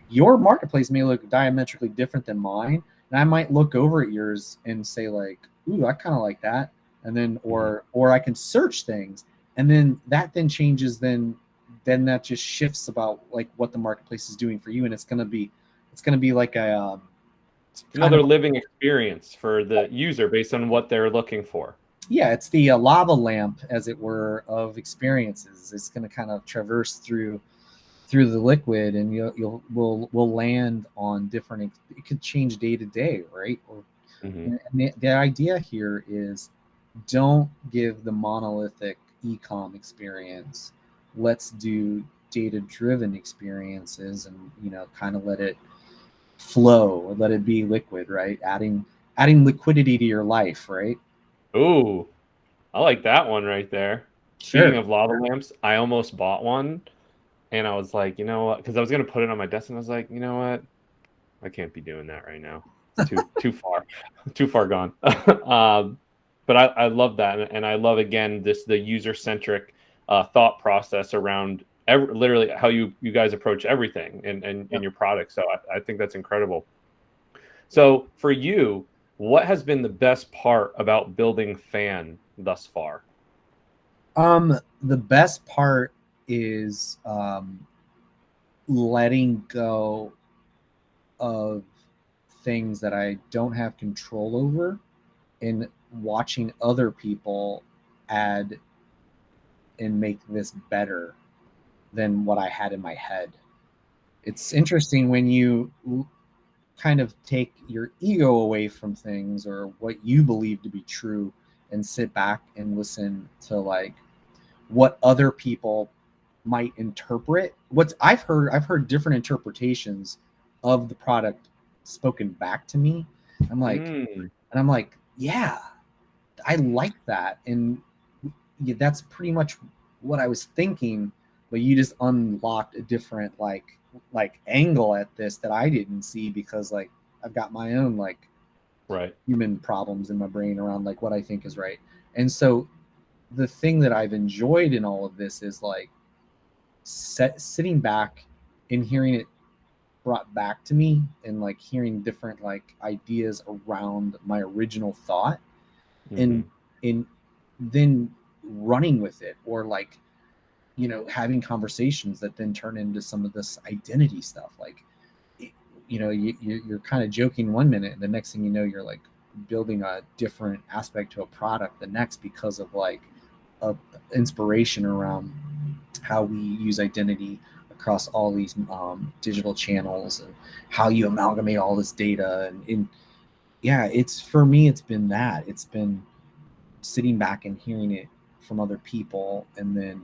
your marketplace may look diametrically different than mine, and I might look over at yours and say like, ooh, I kind of like that. And then or I can search things, and then that then changes, then that just shifts about like what the marketplace is doing for you, and it's going to be like a another living experience for the user based on what they're looking for. Yeah, it's the lava lamp, as it were, of experiences. It's going to kind of traverse through the liquid, and we'll land on different. It could change day to day, right? And the idea here is, don't give the monolithic e-com experience. Let's do data-driven experiences, and kind of let it flow, or let it be liquid, right? Adding liquidity to your life, right? Ooh, I like that one right there. Sure. Speaking of lava lamps, I almost bought one, and I was like, you know what? Because I was gonna put it on my desk, and I was like, you know what? I can't be doing that right now. It's too far gone. But I love that, and I love again the user centric thought process around literally how you guys approach everything in your product. So I think that's incredible. So for you, what has been the best part about building Fan thus far? The best part is letting go of things that I don't have control over, and watching other people add and make this better than what I had in my head. It's interesting when you kind of take your ego away from things, or what you believe to be true, and sit back and listen to like what other people might interpret. I've heard different interpretations of the product spoken back to me. I'm like, yeah, I like that, and that's pretty much what I was thinking. But you just unlocked a different like angle at this that I didn't see, because like I've got my own like human problems in my brain around like what I think is right. And so the thing that I've enjoyed in all of this is like sitting back and hearing it brought back to me, and like hearing different like ideas around my original thought, and then running with it, or like having conversations that then turn into some of this identity stuff. Like you're kind of joking one minute, and the next thing you know, you're like building a different aspect to a product the next because of like a inspiration around how we use identity across all these digital channels and how you amalgamate all this data and yeah, it's for me, it's been that. It's been sitting back and hearing it from other people and then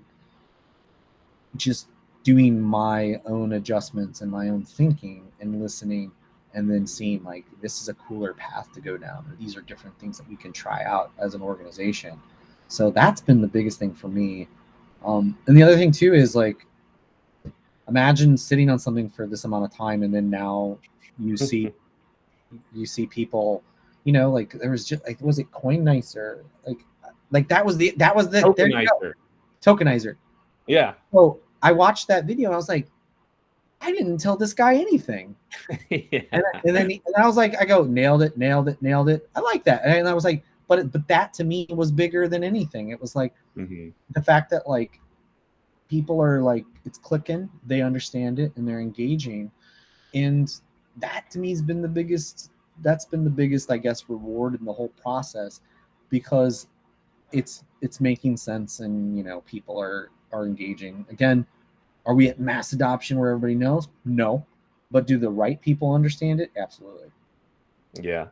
just doing my own adjustments and my own thinking and listening and then seeing like this is a cooler path to go down or these are different things that we can try out as an organization. So that's been the biggest thing for me. And the other thing too is like imagine sitting on something for this amount of time and then now you see people, you know, like there was just like was it Coinizer? Like that was the there you go. Tokenizer. Yeah. So I watched that video and I was like, I didn't tell this guy anything. Yeah. And then I was like, I go, nailed it. I like that. And I was like, but that to me was bigger than anything. It was like the fact that like people are like, it's clicking, they understand it and they're engaging. And that to me has been the biggest, I guess, reward in the whole process because it's making sense and, you know, people are engaging. Again, are we at mass adoption where everybody knows? No. But do the right people understand it? Absolutely. Yeah,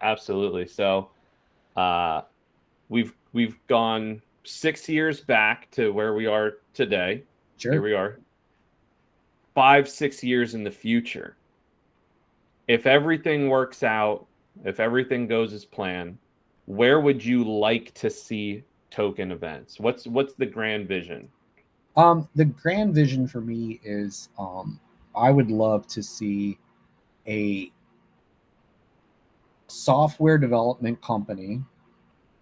absolutely. So we've gone 6 years back to where we are today. Sure. Here we are 5-6 years in the future. If everything works out, if everything goes as planned, where would you like to see token events? What's the grand vision? The grand vision for me is I would love to see a software development company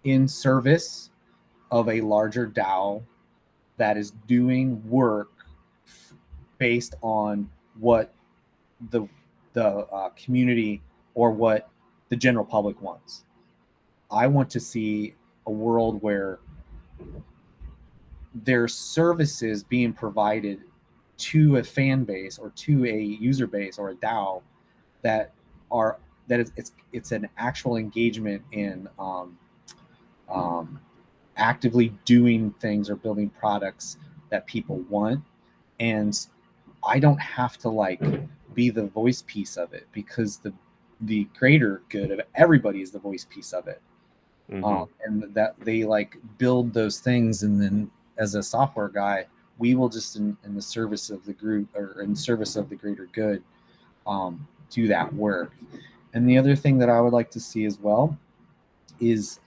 in service of a larger DAO that is doing work based on what the community or what the general public wants. I want to see a world where there's services being provided to a fan base or to a user base or a DAO it's an actual engagement in actively doing things or building products that people want. And I don't have to like be the voice piece of it because the greater good of everybody is the voice piece of it. And that they like build those things. And then as a software guy, we will just in the service of the group or in service of the greater good, do that work. And the other thing that I would like to see as well is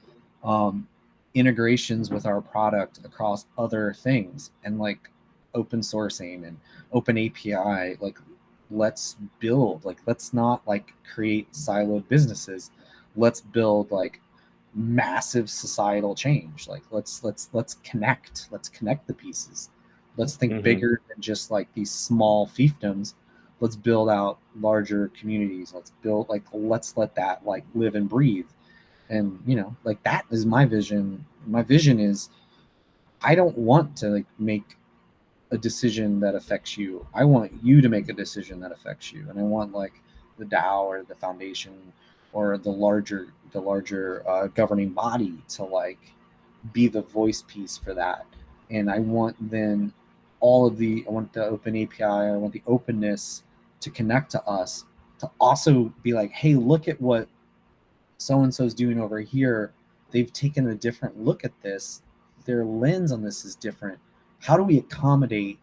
integrations with our product across other things and like open sourcing and open API. Like let's build, like let's not like create siloed businesses. Let's build like massive societal change. Like let's connect the pieces. Let's think bigger than just like these small fiefdoms. Let's build out larger communities. Let's let that like live and breathe. And you know, like that is my vision. My vision is I don't want to like make a decision that affects you. I want you to make a decision that affects you. And I want like the DAO or the foundation or the larger governing body to like be the voice piece for that. And I want then I want the open API, I want the openness to connect to us, to also be like, hey, look at what so-and-so's doing over here. They've taken a different look at this. Their lens on this is different. How do we accommodate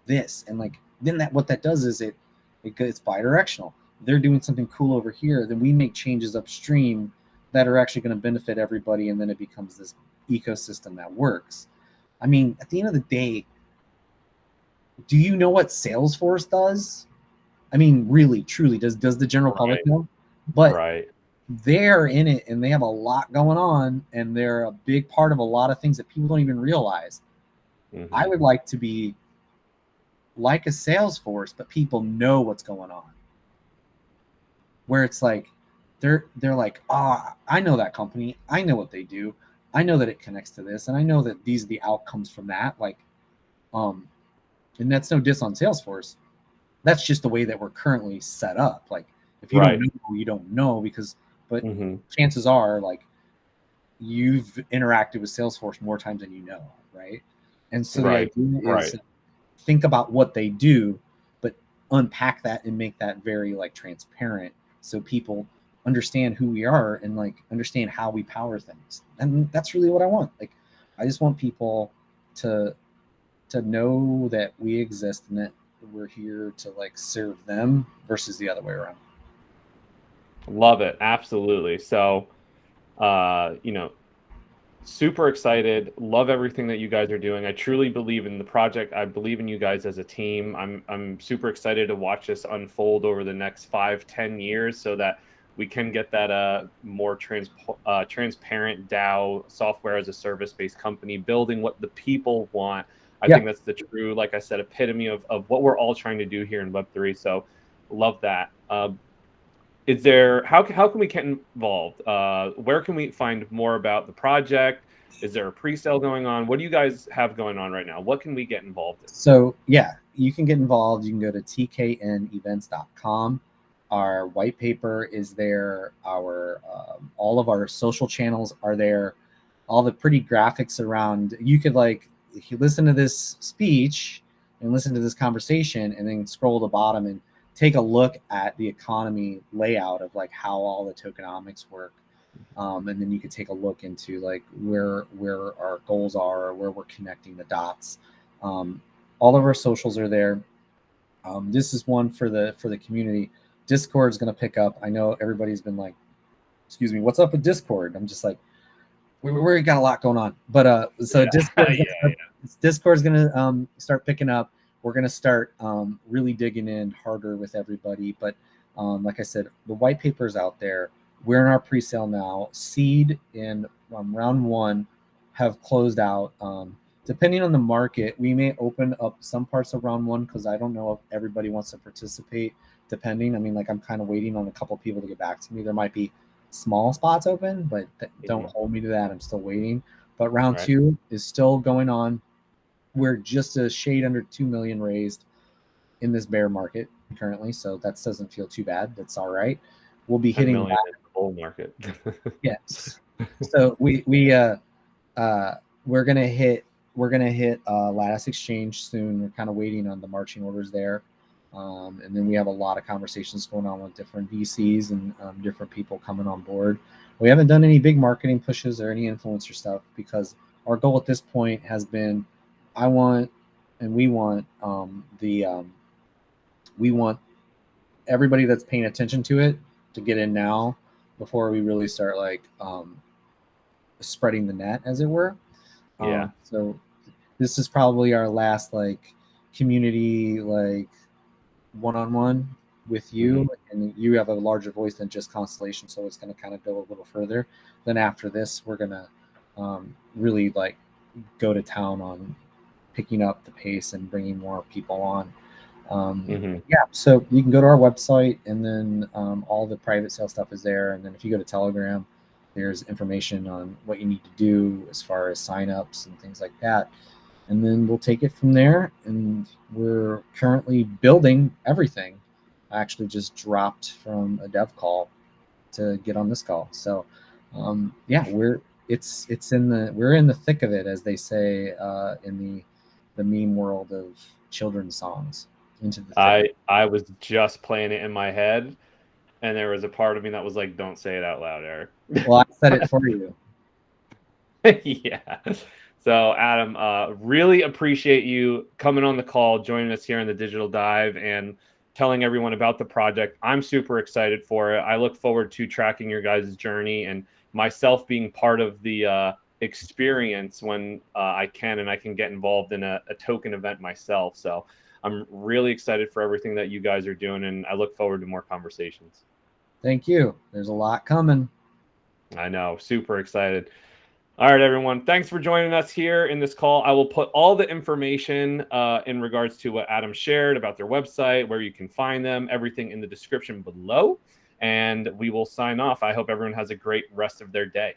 this? And like, then what that does is it's bi-directional. They're doing something cool over here. Then we make changes upstream that are actually going to benefit everybody. And then it becomes this ecosystem that works. I mean, at the end of the day, do you know what Salesforce does? I mean, really, truly, does the general public know? But they're in it and they have a lot going on and they're a big part of a lot of things that people don't even realize. I would like to be like a Salesforce, but people know what's going on. Where it's like, they're like, I know that company. I know what they do. I know that it connects to this. And I know that these are the outcomes from that. Like, and that's no diss on Salesforce. That's just the way that we're currently set up. Like, if you don't know, you don't know but Mm-hmm. chances are like you've interacted with Salesforce more times than you know, right? And so the Right. idea Right. is think about what they do, but unpack that and make that very like transparent so people understand who we are and like understand how we power things. And that's really what I want. Like I just want people to know that we exist and that we're here to like serve them versus the other way around. Love it. Absolutely. So, you know, super excited. Love everything that you guys are doing. I truly believe in the project. I believe in you guys as a team. I'm super excited to watch this unfold over the next 5-10 years so that we can get that more transparent DAO, software as a service based company, building what the people want. I Yeah. think that's the true, like I said, epitome of what we're all trying to do here in Web3. So love that. Is there how can we get involved? Where can we find more about the project? Is there a pre-sale going on? What do you guys have going on right now? What can we get involved in? So yeah, you can get involved. You can go to tknevents.com. Our white paper is there. Our all of our social channels are there. All the pretty graphics around. You could like if you listen to this speech and listen to this conversation, and then scroll to the bottom and take a look at the economy layout of like how all the tokenomics work. And then you could take a look into like where our goals are, or where we're connecting the dots. Um, all of our socials are there. This is one for the community. Discord's going to pick up. I know everybody's been like, "Excuse me, what's up with Discord?" I'm just like, we got a lot going on. But so Yeah. Discord's going to start picking up. We're going to start really digging in harder with everybody. But like I said, the white paper is out there. We're in our pre-sale now. Seed in round one have closed out. Depending on the market, we may open up some parts of round one because I don't know if everybody wants to participate. Depending, I mean, like I'm kind of waiting on a couple people to get back to me. There might be small spots open, but don't hold me to that. I'm still waiting. But round two is still going on. We're just a shade under 2 million raised in this bear market currently, so that doesn't feel too bad. That's all right. We'll be hitting that. In the bull market. Yes. So we're gonna hit Lattice Exchange soon. We're kind of waiting on the marching orders there. And then we have a lot of conversations going on with different VCs and different people coming on board. We haven't done any big marketing pushes or any influencer stuff because our goal at this point has been, we want everybody that's paying attention to it to get in now before we really start like spreading the net, as it were. Yeah. So this is probably our last like community like one-on-one with you, and you have a larger voice than just Constellation, so it's going to kind of go a little further. Then after this, we're going to really like go to town on picking up the pace and bringing more people on. Yeah, so you can go to our website, and then all the private sale stuff is there. And then if you go to Telegram, there's information on what you need to do as far as signups and things like that. And then we'll take it from there. And we're currently building everything. I actually just dropped from a dev call to get on this call. So yeah, we're in the thick of it, as they say in the meme world of children's songs. I was just playing it in my head, and there was a part of me that was like, "Don't say it out loud, Eric." Well, I said it for you. Yeah. So, Adam, really appreciate you coming on the call, joining us here in the Digital Dive, and telling everyone about the project. I'm super excited for it. I look forward to tracking your guys' journey and myself being part of the experience when I can, and I can get involved in a token event myself. So I'm really excited for everything that you guys are doing, and I look forward to more conversations. Thank you. There's a lot coming. I know. Super excited. All right, everyone. Thanks for joining us here in this call. I will put all the information in regards to what Adam shared about their website, where you can find them, everything in the description below. And we will sign off. I hope everyone has a great rest of their day.